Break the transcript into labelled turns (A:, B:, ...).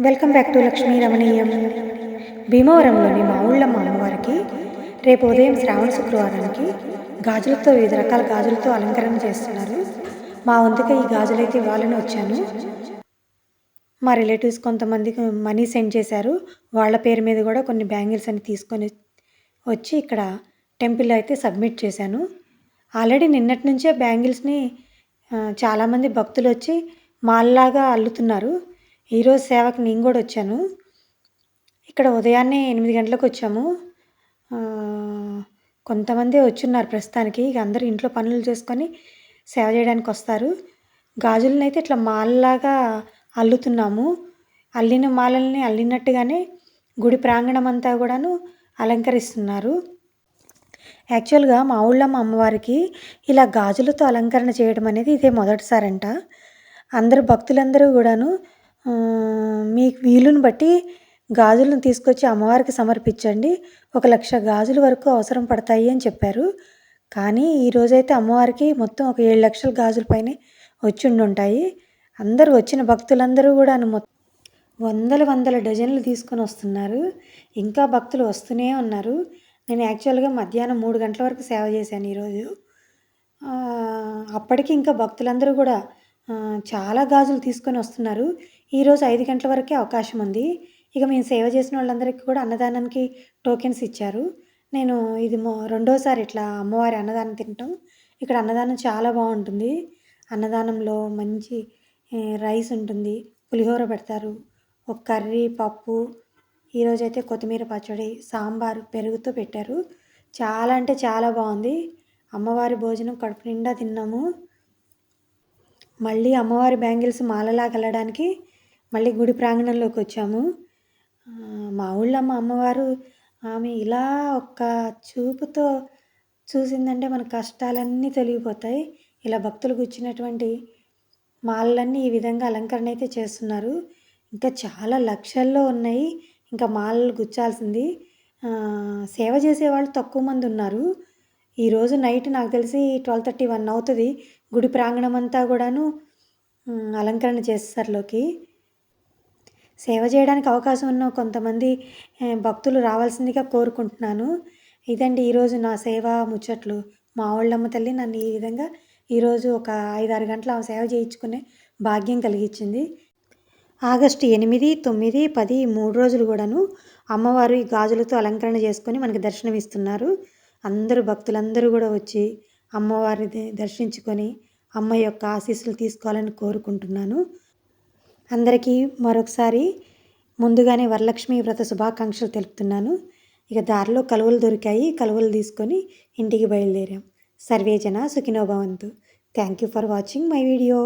A: Welcome back to Lakshmi Ramaneeyam. భీమవరంలోని మా ఊళ్ళమ్మ అమ్మవారికి రేపు ఉదయం శ్రావణ శుక్రవారానికి గాజులతో వివిధ రకాల గాజులతో అలంకరణ చేస్తున్నారు. మా వంతుగా ఈ గాజులైతే ఇవ్వాలని వచ్చాను. మా రిలేటివ్స్ కొంతమందికి మనీ సెండ్ చేశారు. వాళ్ళ పేరు మీద కూడా కొన్ని బ్యాంగిల్స్ అని తీసుకొని వచ్చి ఇక్కడ టెంపుల్లో అయితే సబ్మిట్ చేశాను. ఆల్రెడీ నిన్నటి నుంచే బ్యాంగిల్స్ని చాలామంది భక్తులు వచ్చి మాల్లాగా అల్లుతున్నారు. ఈరోజు సేవకి నేను కూడా వచ్చాను. ఇక్కడ ఉదయాన్నే 8 గంటలకు వచ్చాము. కొంతమందే వచ్చున్నారు ప్రస్తుతానికి. ఇక అందరూ ఇంట్లో పనులు చేసుకొని సేవ చేయడానికి వస్తారు. గాజులనైతే ఇట్లా మాల్లాగా అల్లుతున్నాము. అల్లిన మాలల్ని అల్లినట్టుగానే గుడి ప్రాంగణం అంతా కూడాను అలంకరిస్తున్నారు. యాక్చువల్గా మా ఊళ్ళమ్మ అమ్మవారికి ఇలా గాజులతో అలంకరణ చేయడం అనేది ఇదే మొదటిసారంట. అందరూ భక్తులందరూ కూడాను మీకు వీలుని బట్టి గాజులను తీసుకొచ్చి అమ్మవారికి సమర్పించండి, 1,00,000 గాజుల వరకు అవసరం పడతాయి అని చెప్పారు. కానీ ఈరోజైతే అమ్మవారికి మొత్తం ఒక 7,00,000 గాజుల పైనే వచ్చుండుంటాయి. అందరూ వచ్చిన భక్తులందరూ కూడాను వందల డజన్లు తీసుకొని వస్తున్నారు. ఇంకా భక్తులు వస్తూనే ఉన్నారు. నేను యాక్చువల్గా మధ్యాహ్నం 3 గంటల వరకు సేవ చేశాను ఈరోజు. అప్పటికి ఇంకా భక్తులందరూ కూడా చాలా గాజులు తీసుకొని వస్తున్నారు. ఈరోజు 5 గంటల వరకే అవకాశం ఉంది. ఇక మేము సేవ చేసిన వాళ్ళందరికీ కూడా అన్నదానానికి టోకెన్స్ ఇచ్చారు. నేను ఇది రెండోసారి ఇట్లా అమ్మవారి అన్నదానం తినటం. ఇక్కడ అన్నదానం చాలా బాగుంటుంది. అన్నదానంలో మంచి రైస్ ఉంటుంది, పులిహోర పెడతారు, ఒక కర్రీ, పప్పు, ఈరోజైతే కొత్తిమీర పచ్చడి, సాంబారు, పెరుగుతో పెట్టారు. చాలా అంటే చాలా బాగుంది. అమ్మవారి భోజనం కడుపు నిండా తిన్నాము. మళ్ళీ అమ్మవారి బ్యాంగిల్స్ మాలలాగా అల్లడానికి మళ్ళీ గుడి ప్రాంగణంలోకి వచ్చాము. మా ఊళ్ళమ్మ అమ్మవారు ఆమె ఇలా ఒక్క చూపుతో చూసిందంటే మన కష్టాలన్నీ తొలగిపోతాయి. ఇలా భక్తులు కూర్చున్నటువంటి మాలలన్నీ ఈ విధంగా అలంకరణ అయితే చేస్తున్నారు. ఇంకా చాలా లక్షల్లో ఉన్నాయి. ఇంకా మాలలు గుచ్చాల్సింది. సేవ చేసేవాళ్ళు తక్కువ మంది ఉన్నారు. ఈరోజు నైట్ నాకు తెలిసి 12:30, 1 అవుతుంది. గుడి ప్రాంగణం అంతా కూడాను అలంకరణ చేసేసరిలోకి. సేవ చేయడానికి అవకాశం ఉన్న కొంతమంది భక్తులు రావాల్సిందిగా కోరుకుంటున్నాను. ఇదండి ఈరోజు నా సేవ ముచ్చట్లు. మా ఊళ్ళమ్మ తల్లి నన్ను ఈ విధంగా ఈరోజు ఒక 5-6 గంటలు ఆమె సేవ చేయించుకునే భాగ్యం కలిగించింది. ఆగస్టు 8, 9, 10 3 రోజులు కూడాను అమ్మవారు ఈ గాజులతో అలంకరణ చేసుకొని మనకి దర్శనం ఇస్తున్నారు. అందరూ భక్తులందరూ కూడా వచ్చి అమ్మవారిని దర్శించుకొని అమ్మ యొక్క ఆశీస్సులు తీసుకోవాలని కోరుకుంటున్నాను. అందరికీ మరొకసారి ముందుగానే వరలక్ష్మి వ్రత శుభాకాంక్షలు తెలుపుతున్నాను. ఇక దారిలో కలువలు దొరికాయి. కలువలు తీసుకొని ఇంటికి బయలుదేరాం. సర్వే జన సుఖినో భవంతు. Thank you for watching my video.